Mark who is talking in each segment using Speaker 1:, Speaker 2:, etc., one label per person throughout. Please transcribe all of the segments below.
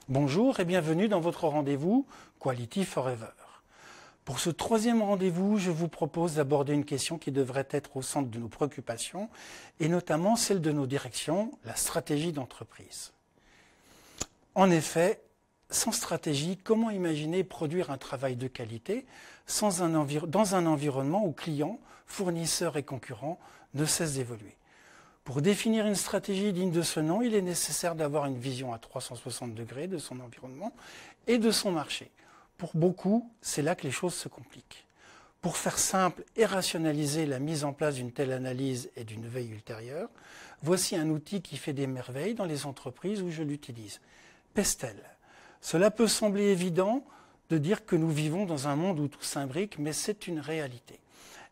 Speaker 1: Bonjour et bienvenue dans votre rendez-vous Quality Forever. Pour ce troisième rendez-vous, je vous propose d'aborder une question qui devrait être au centre de nos préoccupations et notamment celle de nos directions, la stratégie d'entreprise. En effet, sans stratégie, comment imaginer produire un travail de qualité dans un environnement où clients, fournisseurs et concurrents ne cessent d'évoluer? Pour définir une stratégie digne de ce nom, il est nécessaire d'avoir une vision à 360 degrés de son environnement et de son marché. Pour beaucoup, c'est là que les choses se compliquent. Pour faire simple et rationaliser la mise en place d'une telle analyse et d'une veille ultérieure, voici un outil qui fait des merveilles dans les entreprises où je l'utilise. Pestel. Cela peut sembler évident de dire que nous vivons dans un monde où tout s'imbrique, mais c'est une réalité.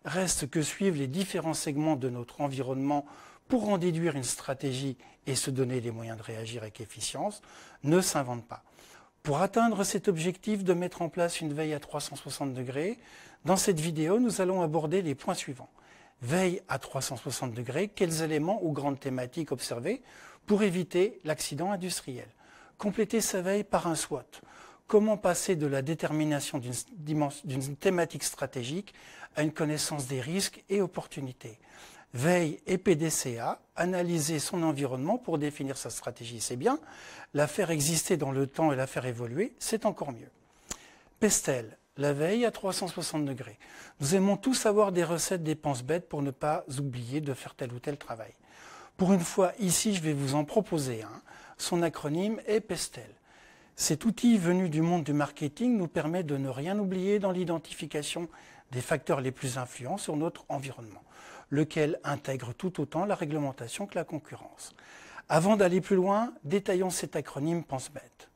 Speaker 1: Reste que suivent les différents segments de notre environnement pour en déduire une stratégie et se donner les moyens de réagir avec efficience, ne s'invente pas. Pour atteindre cet objectif de mettre en place une veille à 360 degrés, dans cette vidéo, nous allons aborder les points suivants. Veille à 360 degrés, quels éléments ou grandes thématiques observer pour éviter l'accident industriel? Compléter sa veille par un SWOT. Comment passer de la détermination d'une thématique stratégique à une connaissance des risques et opportunités? Veille et PDCA, analyser son environnement pour définir sa stratégie, c'est bien. La faire exister dans le temps et la faire évoluer, c'est encore mieux. Pestel, la veille à 360 degrés. Nous aimons tous avoir des recettes dépenses bêtes pour ne pas oublier de faire tel ou tel travail. Pour une fois, ici, je vais vous en proposer un. Son acronyme est Pestel. Cet outil venu du monde du marketing nous permet de ne rien oublier dans l'identification des facteurs les plus influents sur notre environnement, lequel intègre tout autant la réglementation que la concurrence. Avant d'aller plus loin, détaillons cet acronyme pense-bête.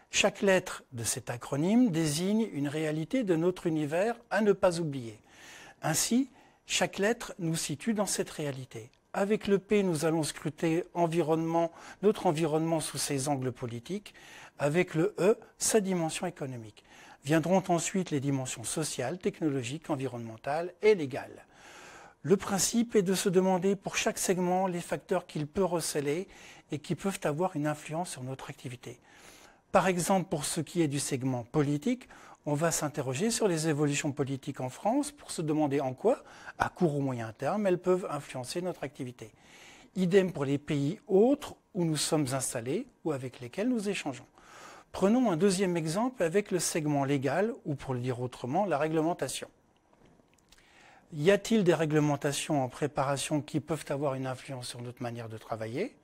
Speaker 1: Chaque lettre de cet acronyme désigne une réalité de notre univers à ne pas oublier. Ainsi, chaque lettre nous situe dans cette réalité. Avec le P, nous allons scruter notre environnement sous ses angles politiques. Avec le E, sa dimension économique. Viendront ensuite les dimensions sociales, technologiques, environnementales et légales. Le principe est de se demander pour chaque segment les facteurs qu'il peut receler et qui peuvent avoir une influence sur notre activité. Par exemple, pour ce qui est du segment politique, on va s'interroger sur les évolutions politiques en France pour se demander en quoi, à court ou moyen terme, elles peuvent influencer notre activité. Idem pour les pays autres où nous sommes installés ou avec lesquels nous échangeons. Prenons un deuxième exemple avec le segment légal, ou pour le dire autrement, la réglementation. Y a-t-il des réglementations en préparation qui peuvent avoir une influence sur notre manière de travailler,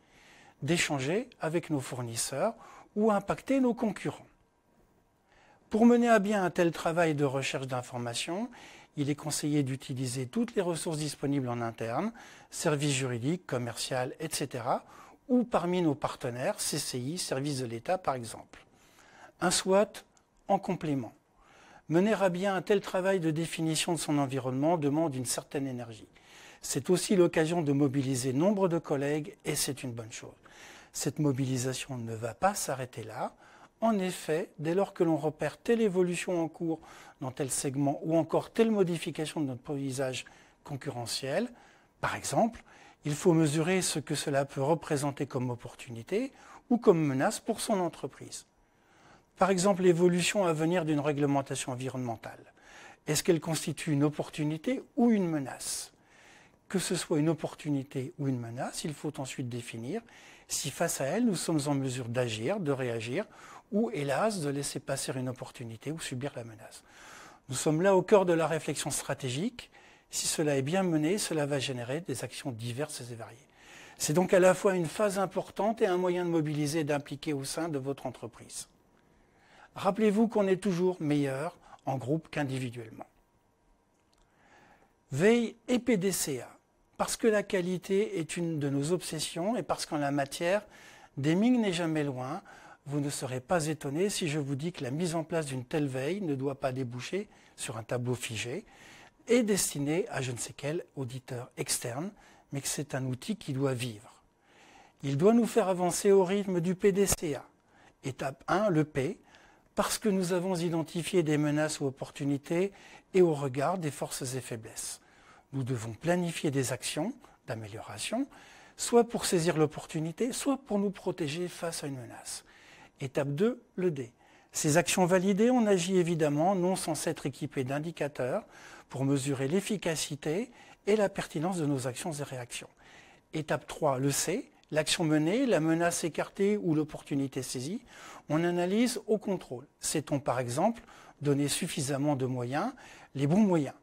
Speaker 1: d'échanger avec nos fournisseurs ou impacter nos concurrents? Pour mener à bien un tel travail de recherche d'informations, il est conseillé d'utiliser toutes les ressources disponibles en interne, services juridiques, commerciaux, etc., ou parmi nos partenaires, CCI, services de l'État par exemple. Un SWOT en complément. Mener à bien un tel travail de définition de son environnement demande une certaine énergie. C'est aussi l'occasion de mobiliser nombre de collègues et c'est une bonne chose. Cette mobilisation ne va pas s'arrêter là. En effet, dès lors que l'on repère telle évolution en cours dans tel segment ou encore telle modification de notre paysage concurrentiel, par exemple, il faut mesurer ce que cela peut représenter comme opportunité ou comme menace pour son entreprise. Par exemple, l'évolution à venir d'une réglementation environnementale. Est-ce qu'elle constitue une opportunité ou une menace? Que ce soit une opportunité ou une menace, il faut ensuite définir si face à elle, nous sommes en mesure d'agir, de réagir, ou hélas, de laisser passer une opportunité ou subir la menace. Nous sommes là au cœur de la réflexion stratégique. Si cela est bien mené, cela va générer des actions diverses et variées. C'est donc à la fois une phase importante et un moyen de mobiliser et d'impliquer au sein de votre entreprise. Rappelez-vous qu'on est toujours meilleur en groupe qu'individuellement. Veille et PDCA. Parce que la qualité est une de nos obsessions et parce qu'en la matière, Deming n'est jamais loin, vous ne serez pas étonné si je vous dis que la mise en place d'une telle veille ne doit pas déboucher sur un tableau figé et destiné à je ne sais quel auditeur externe, mais que c'est un outil qui doit vivre. Il doit nous faire avancer au rythme du PDCA. Étape 1, le P, parce que nous avons identifié des menaces ou opportunités et au regard des forces et faiblesses. Nous devons planifier des actions d'amélioration, soit pour saisir l'opportunité, soit pour nous protéger face à une menace. Étape 2, le D. Ces actions validées, on agit évidemment non sans être équipé d'indicateurs pour mesurer l'efficacité et la pertinence de nos actions et réactions. Étape 3, le C. L'action menée, la menace écartée ou l'opportunité saisie, on analyse au contrôle. Sait-on par exemple donner suffisamment de moyens, les bons moyens?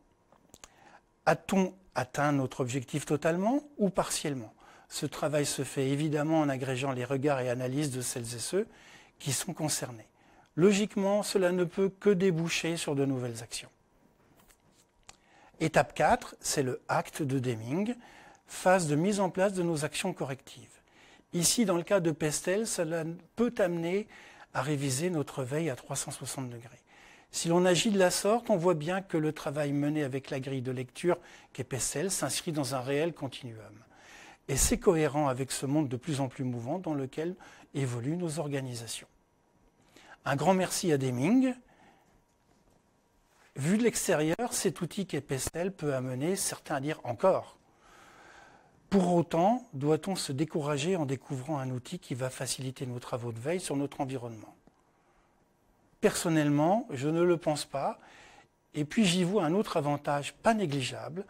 Speaker 1: A-t-on atteint notre objectif totalement ou partiellement? Ce travail se fait évidemment en agrégeant les regards et analyses de celles et ceux qui sont concernés. Logiquement, cela ne peut que déboucher sur de nouvelles actions. Étape 4, c'est le acte de Deming, phase de mise en place de nos actions correctives. Ici, dans le cas de Pestel, cela peut amener à réviser notre veille à 360 degrés. Si l'on agit de la sorte, on voit bien que le travail mené avec la grille de lecture qu'est Pestel s'inscrit dans un réel continuum. Et c'est cohérent avec ce monde de plus en plus mouvant dans lequel évoluent nos organisations. Un grand merci à Deming. Vu de l'extérieur, cet outil qu'est Pestel peut amener certains à dire encore. Pour autant, doit-on se décourager en découvrant un outil qui va faciliter nos travaux de veille sur notre environnement? Personnellement, je ne le pense pas. Et puis j'y vois un autre avantage pas négligeable.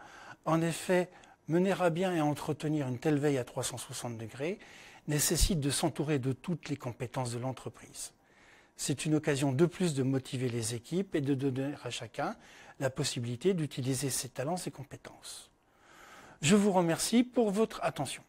Speaker 1: En effet, mener à bien et entretenir une telle veille à 360 degrés nécessite de s'entourer de toutes les compétences de l'entreprise. C'est une occasion de plus de motiver les équipes et de donner à chacun la possibilité d'utiliser ses talents et compétences. Je vous remercie pour votre attention.